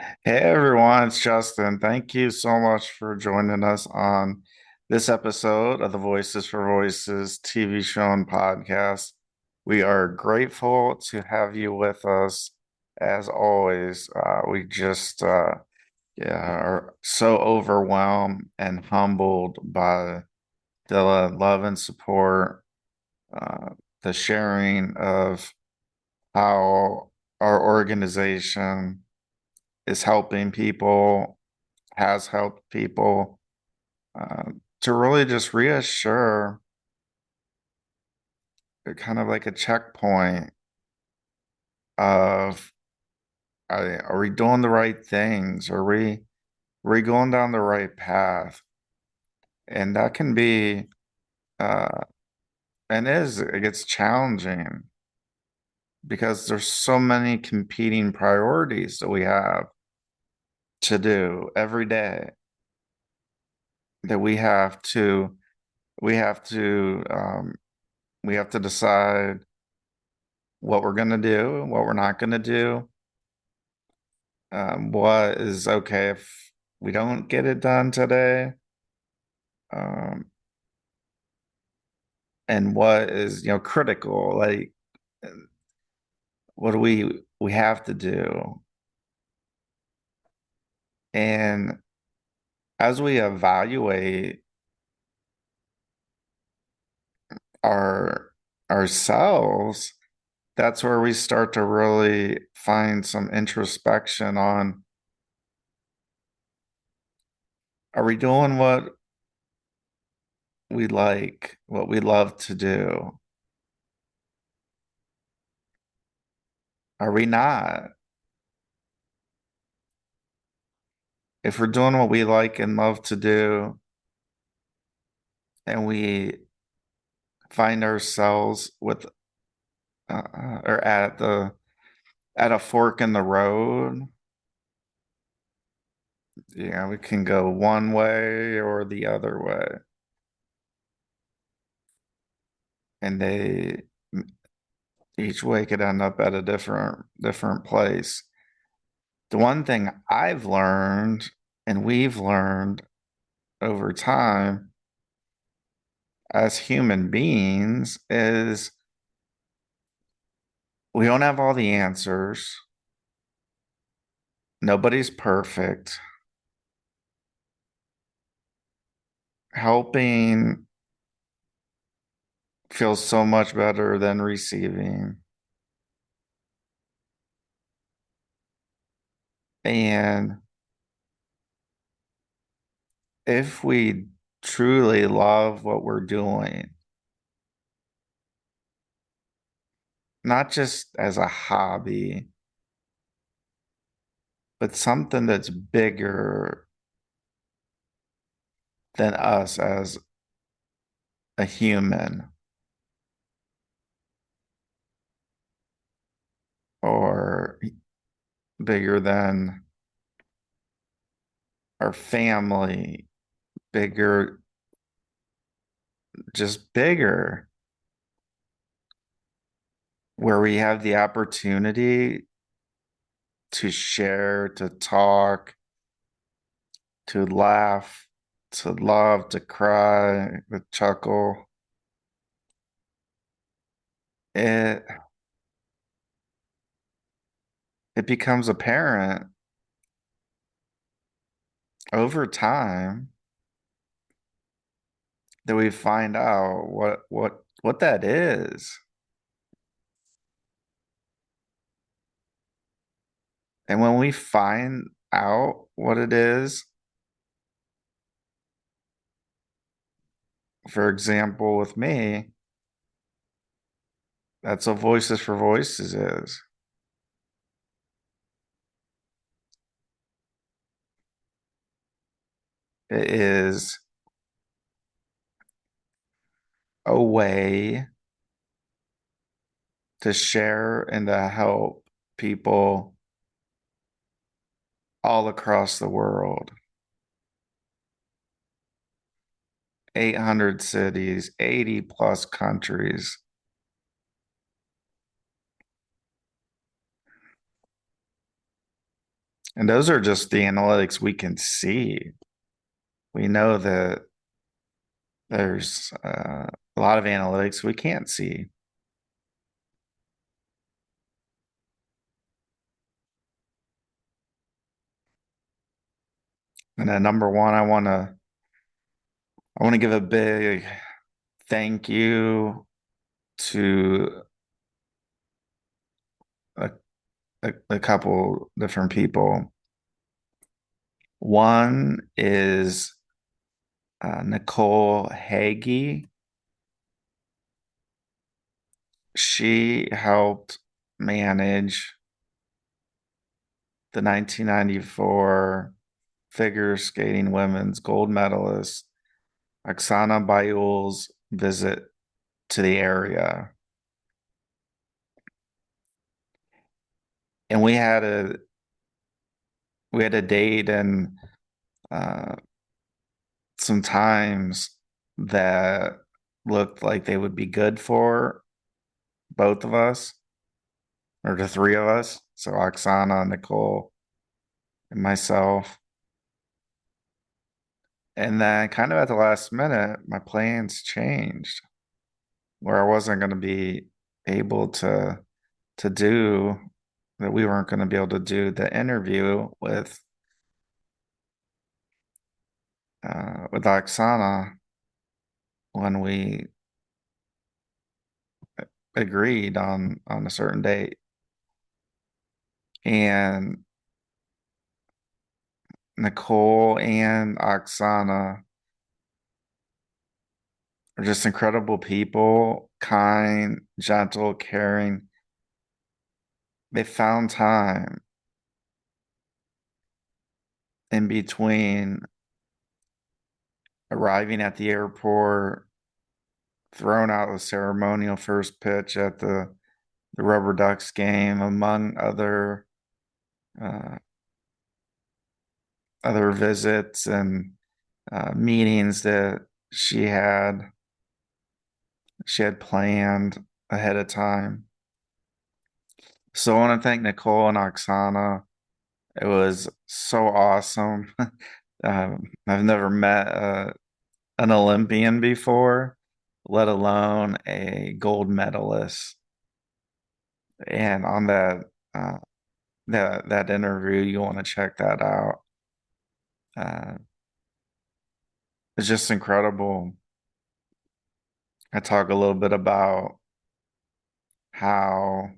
Hey everyone, it's Justin. Thank you so much for joining us on this episode of the Voices for Voices TV show and podcast. We are grateful to have you with us as always. We are so overwhelmed and humbled by the love and support, uh, the sharing of how our organization is helping people, has helped people, to really just reassure, kind of like a checkpoint of are we doing the right things? Are we going down the right path? And that can be uh it gets challenging because there's so many competing priorities that we have to do every day that we have to we have to decide what we're going to do, what we're not going to do, what is okay if we don't get it done today, um, and what is, critical. Like, what do we have to do? And as we evaluate our ourselves, that's where we start to really find some introspection on, are we doing what we like, what we love to do? Are we not? If we're doing what we like and love to do, and we find ourselves with or at a fork in the road, we can go one way or the other way, and they each way could end up at a different place. The one thing I've learned and we've learned over time as human beings is we don't have all the answers. Nobody's perfect. Helping feels so much better than receiving. And if we truly love what we're doing, not just as a hobby, but something that's bigger than us as a human, or bigger than our family, bigger, just bigger, where we have the opportunity to share, to talk, to laugh, to love, to cry, to chuckle. It it becomes apparent over time that we find out what that is. And when we find out what it is, for example, with me, that's what Voices for Voices is. It is a way to share and to help people all across the world. 800 cities, 80 plus countries. And those are just the analytics we can see. We know that there's a lot of analytics we can't see. And then number one, I want to give a big thank you to a, a couple different people. One is Nicole Hagee. She helped manage the 1994 figure skating women's gold medalist Oksana Baiul's visit to the area. And we had a date and uh, some times that looked like they would be good for both of us or the three of us. So Oksana, Nicole, and myself. And then kind of at the last minute, my plans changed where I wasn't going to be able to do that we weren't going to be able to do the interview with Oksana when we agreed on a certain date. And Nicole and Oksana are just incredible people, kind, gentle, caring. They found time in between arriving at the airport, throwing out the ceremonial first pitch at the Rubber Ducks game, among uh, other visits and meetings that she had planned ahead of time. So I want to thank Nicole and Oksana. It was so awesome. I've never met an Olympian before, let alone a gold medalist. And on uh, that interview, you want to check that out. Uh, it's just incredible. I talk a little bit about how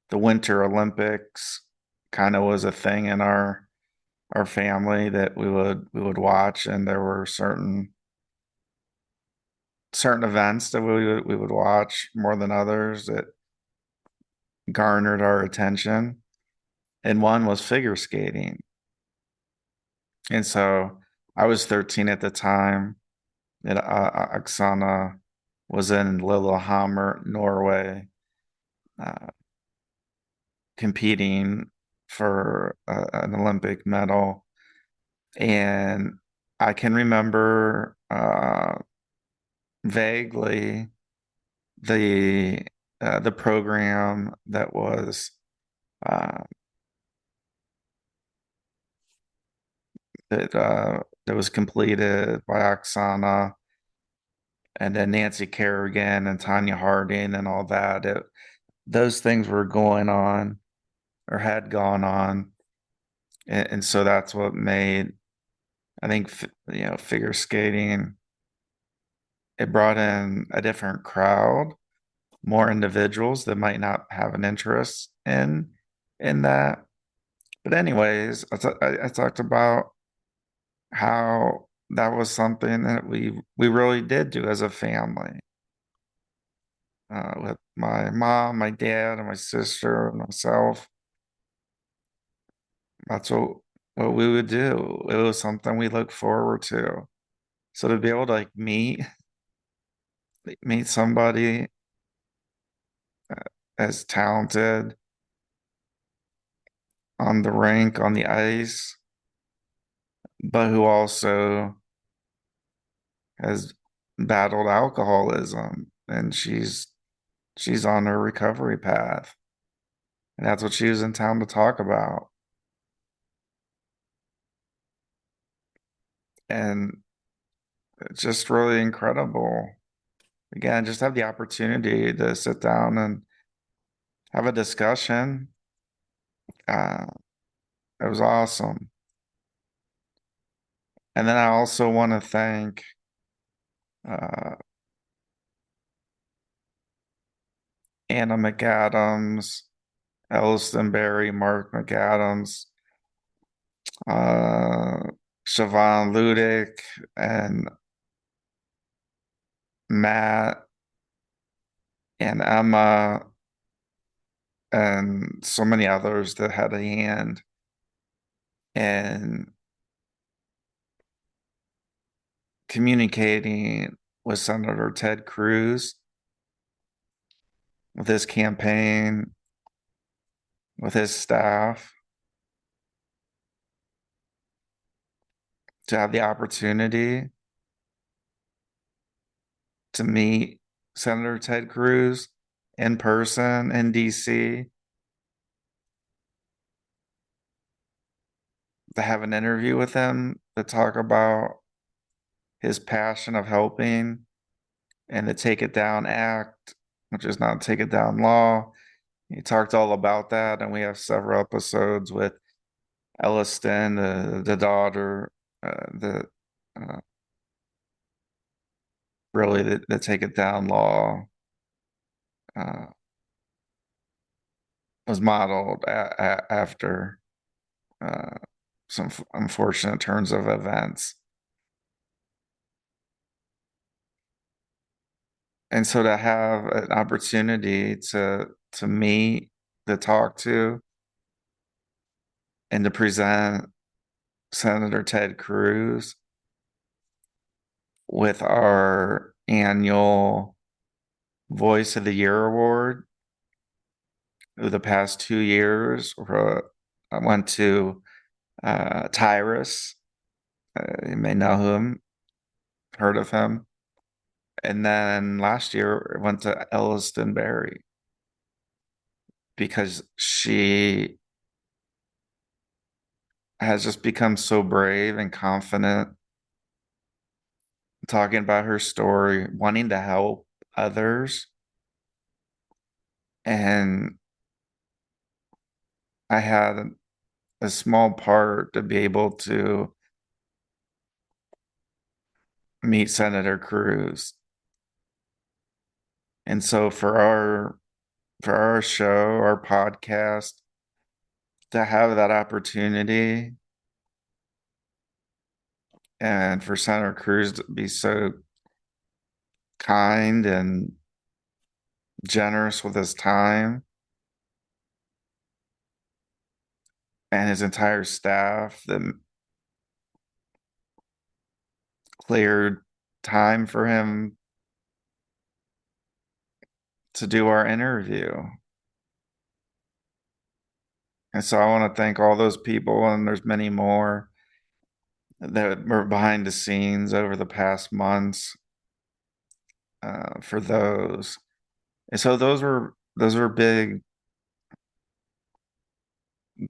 the Winter Olympics kind of was a thing in our family that we would watch, and there were certain events that we would watch more than others that garnered our attention. And one was figure skating. And so I was 13 at the time, and Oksana was in Lillehammer, Norway, uh, competing for an Olympic medal. And I can remember vaguely the the program uh, that was completed by Oksana, and then Nancy Kerrigan and Tanya Harding and all that. Those things were going on or had gone on, and so that's what made, I think, figure skating. It brought in a different crowd, more individuals that might not have an interest in that. But anyways, I talked about how that was something that we really did do as a family, with my mom, my dad, and my sister, and myself. That's what we would do. It was something we look forward to. So to be able to like meet somebody as talented on the rink, on the ice, but who also has battled alcoholism, and she's on her recovery path. And that's what she was in town to talk about. And it's just really incredible. Again, just have the opportunity to sit down and have a discussion. Uh, it was awesome. And then I also want to thank uh, Anna McAdams, Elliston Berry, Mark McAdams, uh, Siobhan Ludick, and Matt and Emma, and so many others that had a hand in communicating with Senator Ted Cruz, with his campaign, with his staff, to have the opportunity to meet Senator Ted Cruz in person in DC, to have an interview with him, to talk about his passion of helping and the Take It Down Act, which is not Take It Down law. He talked all about that, and we have several episodes with Elliston, the daughter, the really the Take It Down law uh, was modeled after uh, some unfortunate turns of events. And so to have an opportunity to meet, to talk to, and to present Senator Ted Cruz with our annual Voice of the Year award over the past 2 years, I went to Tyrus. You may know him, heard of him. And then last year I went to Elliston Berry because she has just become so brave and confident talking about her story, wanting to help others. And I had a small part to be able to meet Senator Cruz. And so for our show, our podcast, to have that opportunity and for Senator Cruz to be so kind and generous with his time and his entire staff that cleared time for him to do our interview. And so I want to thank all those people, and there's many more that were behind the scenes over the past months for those. And so those were big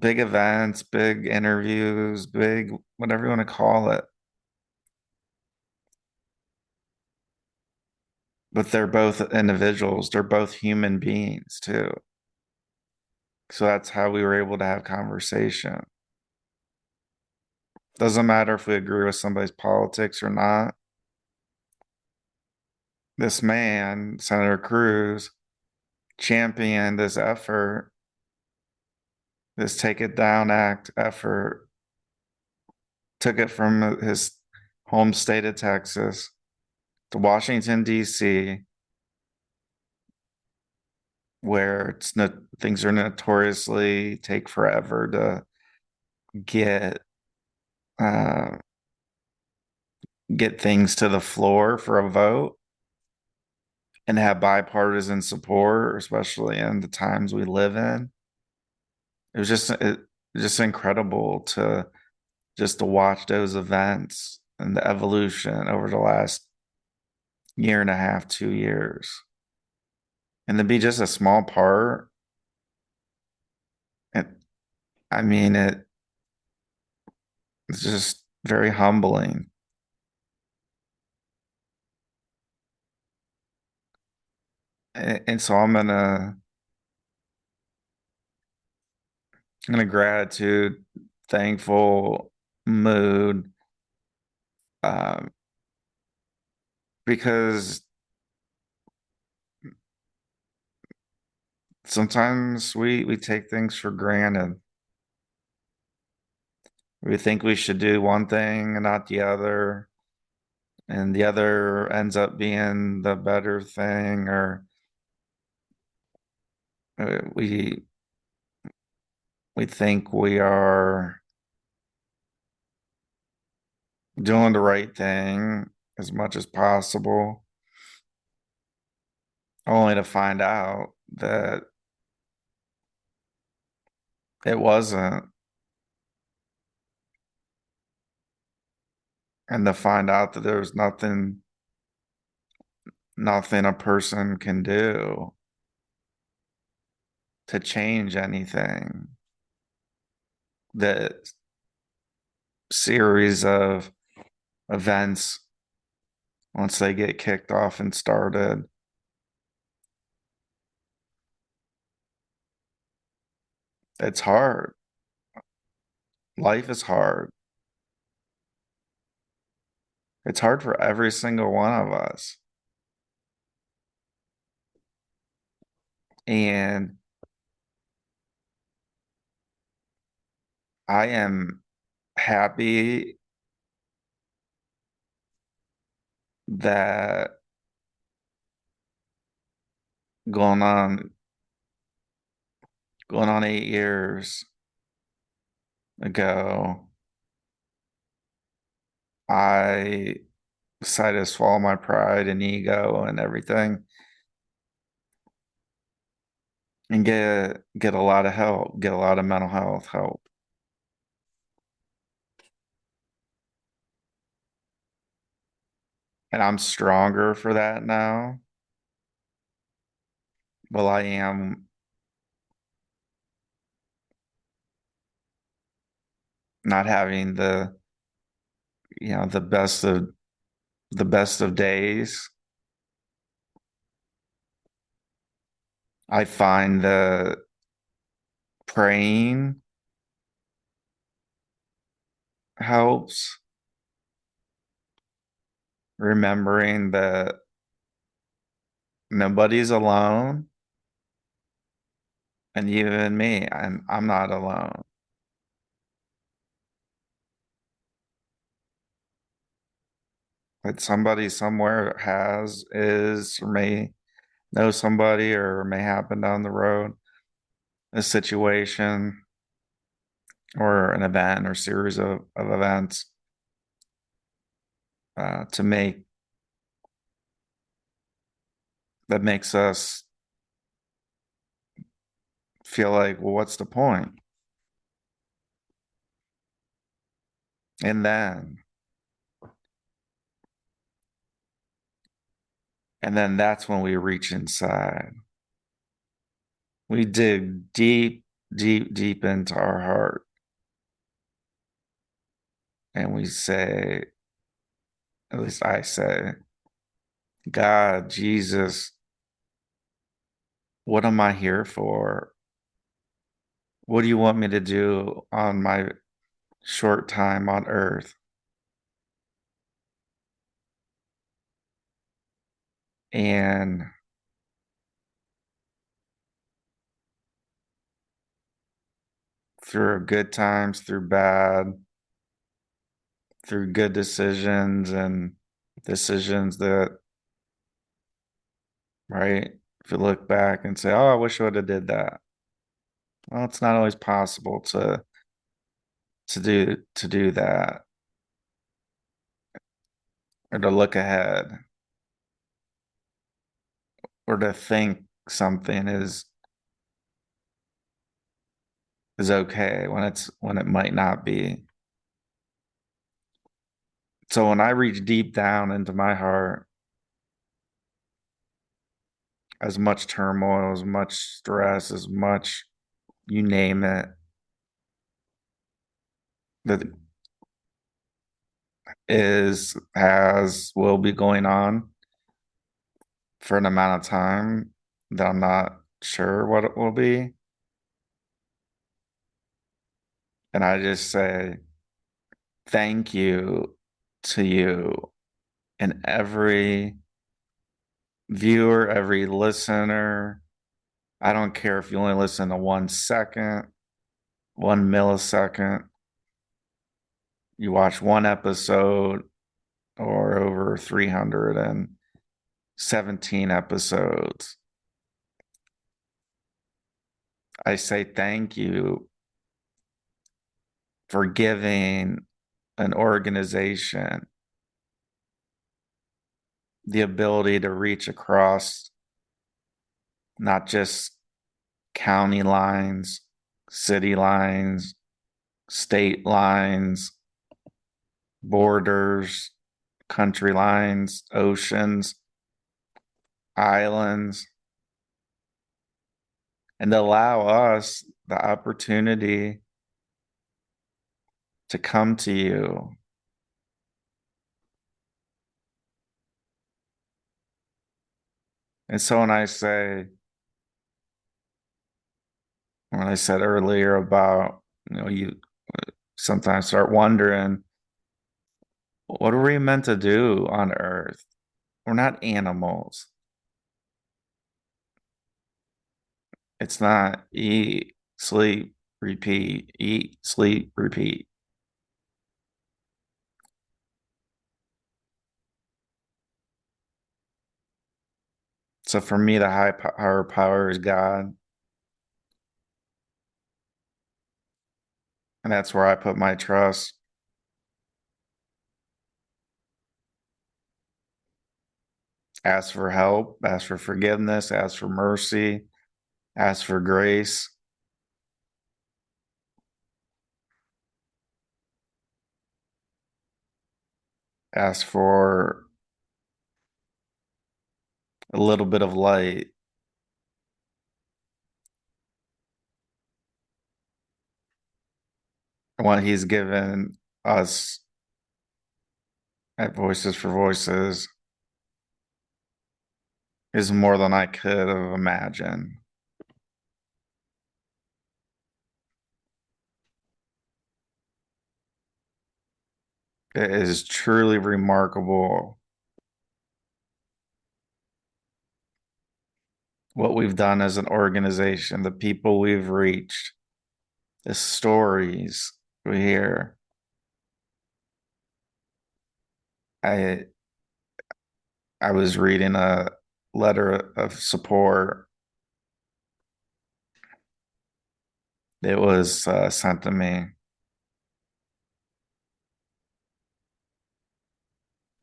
events, big interviews, big whatever you want to call it. But they're both individuals, they're both human beings too. So that's how we were able to have conversation. Doesn't matter if we agree with somebody's politics or not. This man, Senator Cruz, championed this effort, this Take It Down Act effort, took it from his home state of Texas to Washington, D.C., where things are notoriously take forever to get uh, get things to the floor for a vote and have bipartisan support, especially in the times we live in. Just incredible to watch those events and the evolution over the last year and a half, 2 years, and to be just a small part. It, I mean, it's just very humbling. and so I'm in a gratitude, thankful mood, um, because sometimes we take things for granted. We think we should do one thing and not the other, and the other ends up being the better thing, or we think we are doing the right thing as much as possible, only to find out that it wasn't, and to find out that there's nothing a person can do to change anything. The series of events, once they get kicked off and started, it's hard. Life is hard. It's hard for every single one of us. And I am happy that going on going on 8 years ago, I decided to swallow my pride and ego and everything and get a lot of help, get a lot of mental health help. And I'm stronger for that now. Well, I am not having the best of days. I find the praying helps, remembering that nobody's alone, and even me, I'm not alone. That somebody somewhere is, or may know somebody, or may happen down the road, a situation or an event or series of events to make that makes us feel like, well, what's the point? And then, and then that's when we reach inside. We dig deep, deep, deep into our heart, and we say, at least I say, God, Jesus, what am I here for? What do you want me to do on my short time on earth? And through good times, through bad, through good decisions and decisions that, right? If you look back and say, "Oh, I wish I would have did that." Well, it's not always possible to do that, or to look ahead, or to think something is okay when it might not be. So when I reach deep down into my heart, as much turmoil, as much stress, as much, you name it, that will be going on for an amount of time. that I'm not sure what it will be. And I just say thank you to you and every viewer, every listener. I don't care if you only listen to 1 second, 1 millisecond, you watch one episode or over 317 episodes. I say thank you for giving an organization the ability to reach across not just county lines, city lines, state lines, borders, country lines, oceans, islands, and allow us the opportunity to come to you. And so when I said earlier about, you sometimes start wondering, what are we meant to do on Earth? We're not animals. It's not eat, sleep, repeat, eat, sleep, repeat. So for me, the higher power is God. And that's where I put my trust. Ask for help, ask for forgiveness, ask for mercy, ask for grace, ask for a little bit of light. What he's given us at Voices for Voices is more than I could have imagined. It is truly remarkable what we've done as an organization, the people we've reached, the stories we hear. I I was reading a letter of support. It was sent to me.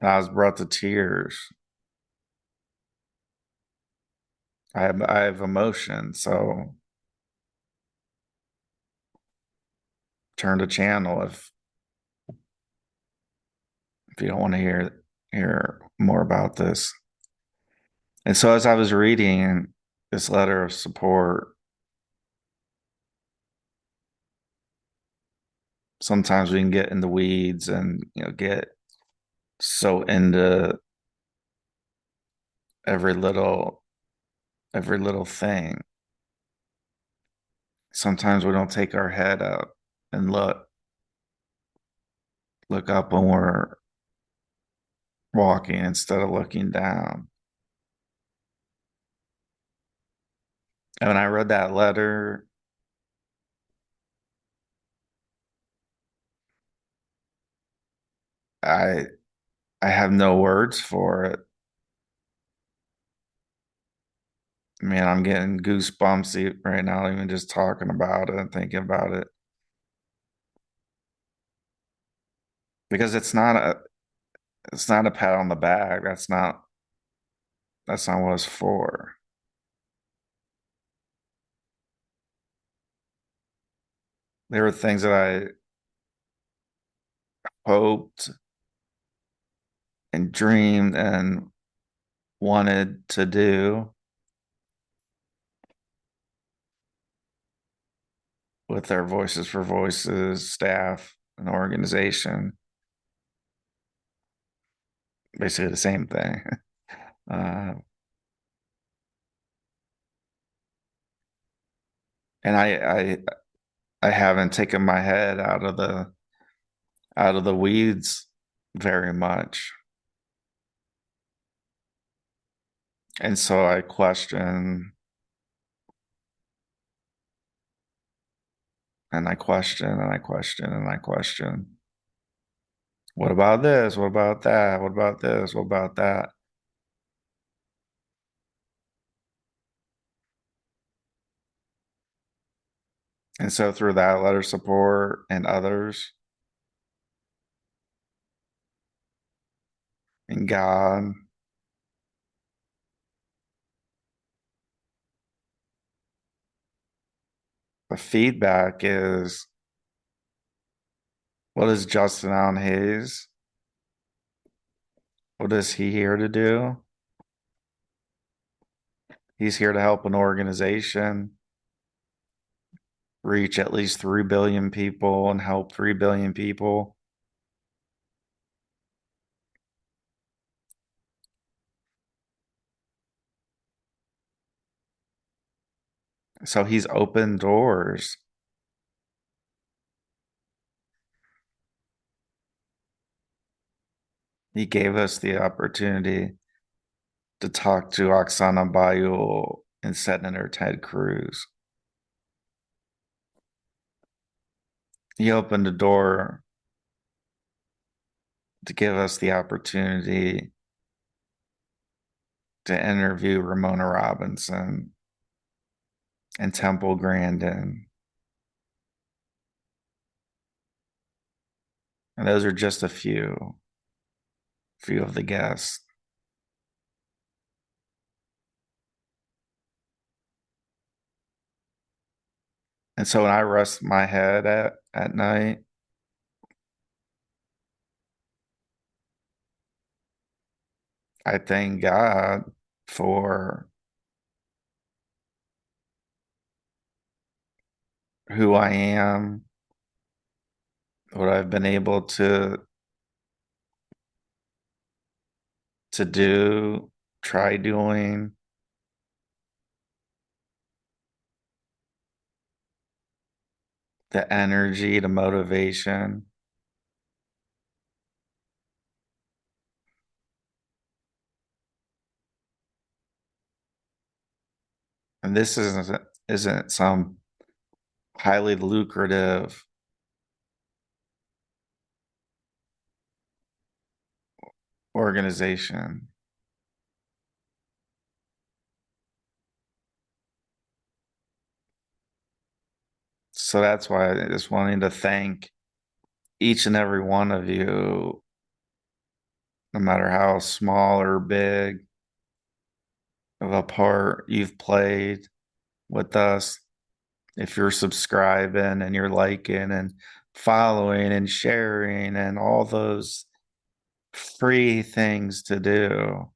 I was brought to tears. I have emotion, so turn the channel if you don't want to hear more about this. And so as I was reading this letter of support, sometimes we can get in the weeds and get so into every little every little thing. Sometimes we don't take our head up and look up when we're walking instead of looking down. And when I read that letter, I I have no words for it. Man, I'm getting goosebumps right now, even just talking about it and thinking about it. Because it's not a pat on the back. That's not what it's for. There were things that I hoped and dreamed and wanted to do with their Voices for Voices staff and organization. Basically the same thing. Uh, And I haven't taken my head out of the weeds very much. And so I question and I question and I question and I question. What about this? What about that? What about this? What about that? And so through that letter support and others and God, the feedback is, what is Justin Allen Hayes? What is he here to do? He's here to help an organization reach at least 3 billion people and help 3 billion people. So he's opened doors. He gave us the opportunity to talk to Oksana Baiul and Senator Ted Cruz. He opened the door to give us the opportunity to interview Ramona Robinson and Temple Grandin. And those are just a few of the guests. And so when I rest my head at night, I thank God for who I am, what I've been able to do, try doing, the energy, the motivation. And this isn't some highly lucrative organization. So that's why I just wanting to thank each and every one of you, no matter how small or big of a part you've played with us. If you're subscribing and you're liking and following and sharing and all those free things to do,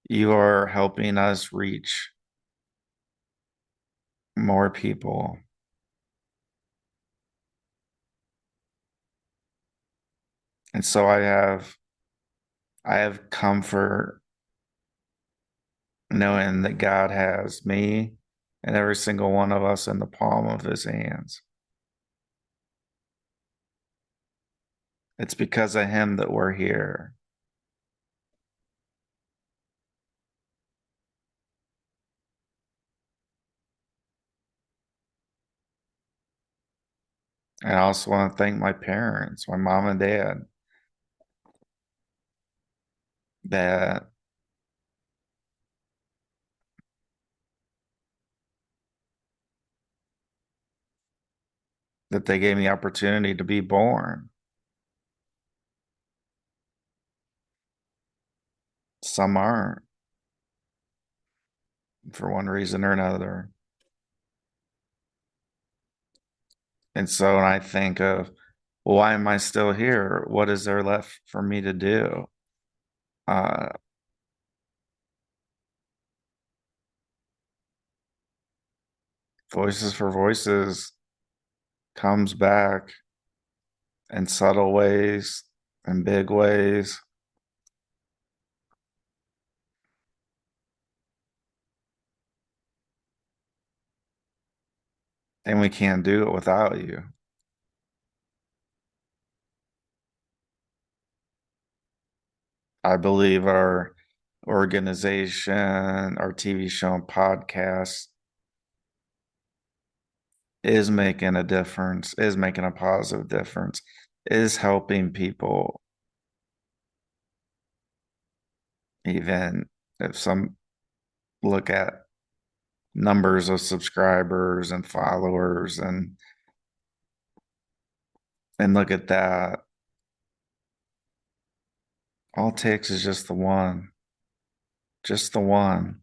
you are helping us reach more people. And so I have comfort knowing that God has me and every single one of us in the palm of his hands. It's because of him that we're here. And I also want to thank my parents, my mom and dad, that they gave me the opportunity to be born. Some aren't, for one reason or another. And so when I think of, well, why am I still here? What is there left for me to do? Uh, Voices for Voices comes back in subtle ways, in big ways. and we can't do it without you. I believe our organization, our TV show and podcast is making a difference, is making a positive difference, is helping people, even if some look at numbers of subscribers and followers and look at that. All it takes is just the one. Just the one.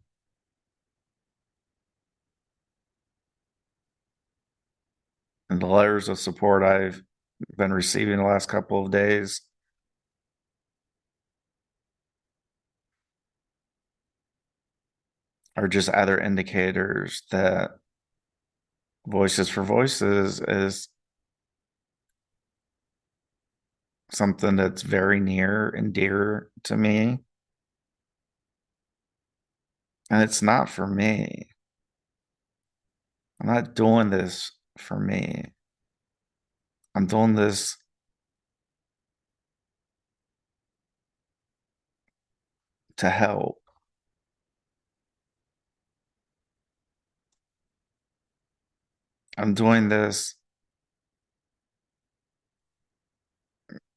And the layers of support I've been receiving the last couple of days are just other indicators that Voices for Voices is something that's very near and dear to me. And it's not for me. I'm not doing this for me. I'm doing this to help. I'm doing this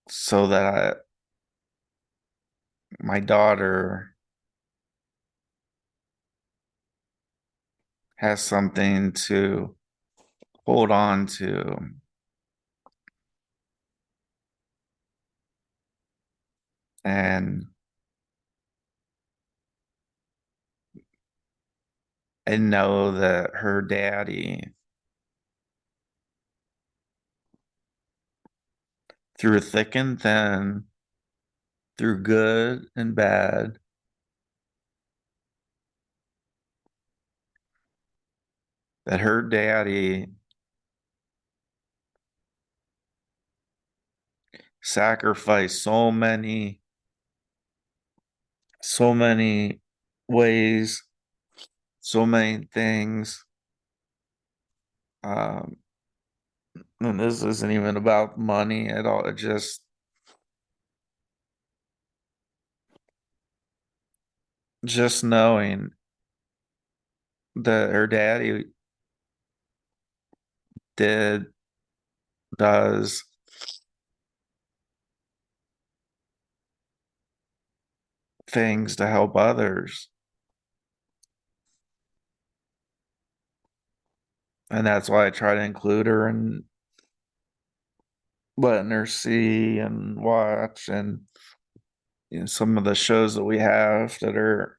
so that my daughter has something to hold on to and know that her daddy, through thick and thin, through good and bad, that her daddy sacrificed so many ways, so many things. Um, and this isn't even about money at all. It just knowing that her daddy did does things to help others. And that's why I try to include her in letting her see and watch and some of the shows that we have that are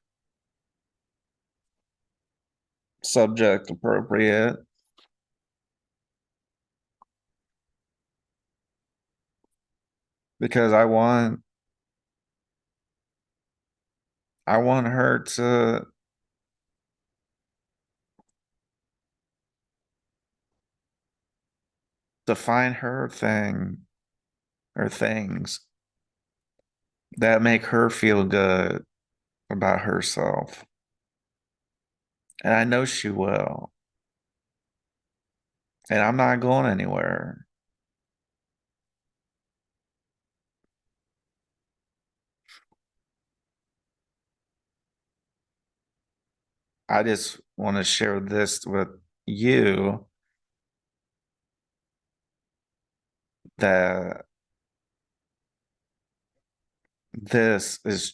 subject appropriate because I want her to define her thing or things that make her feel good about herself. And I know she will. And I'm not going anywhere. I just want to share this with you that this is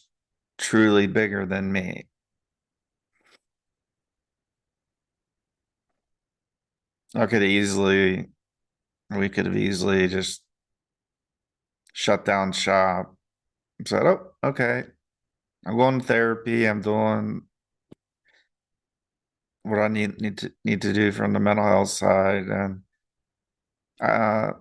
truly bigger than me. I could easily, we could have easily just shut down shop and said, oh, okay, I'm going to therapy. I'm doing what I need to do from the mental health side. And uh,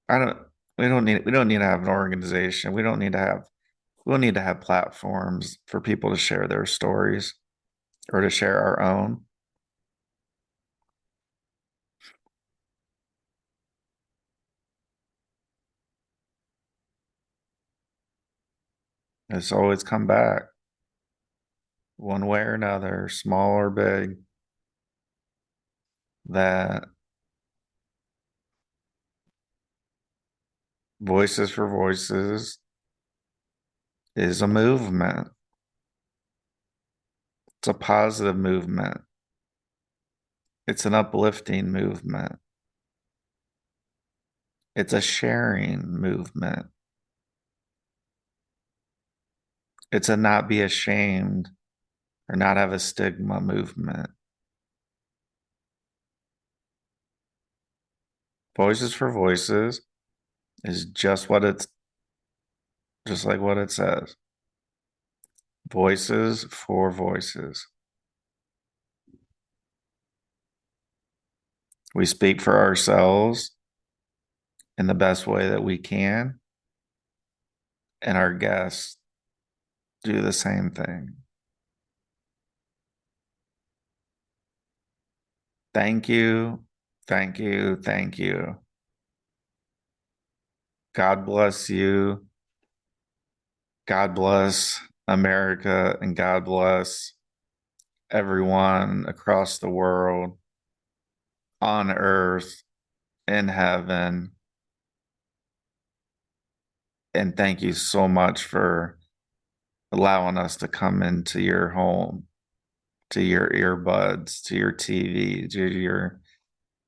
I don't, we don't need to have an organization. We don't need to have platforms for people to share their stories or to share our own. It's always come back one way or another, small or big, that Voices for Voices is a movement. It's a positive movement. It's an uplifting movement. It's a sharing movement. It's a not be ashamed or not have a stigma movement. Voices for Voices is just like what it says. Voices for Voices. We speak for ourselves in the best way that we can, and our guests do the same thing. Thank you. Thank you. Thank you. God bless you. God bless America, and God bless everyone across the world, on earth, in heaven. And thank you so much for allowing us to come into your home, to your earbuds, to your TV, to your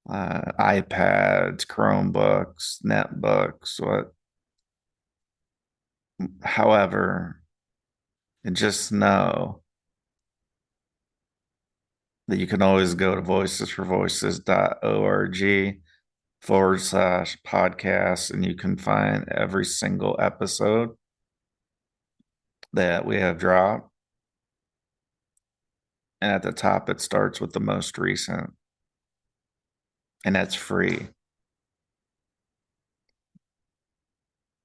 iPads, Chromebooks, netbooks, however, and just know that you can always go to voicesforvoices.org/podcast, and you can find every single episode that we have dropped. And at the top, it starts with the most recent, and that's free.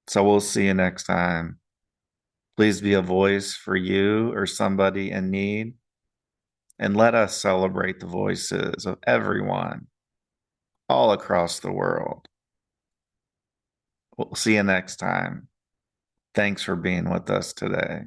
So we'll see you next time. Please be a voice for you or somebody in need, and let us celebrate the voices of everyone all across the world. We'll see you next time. Thanks for being with us today.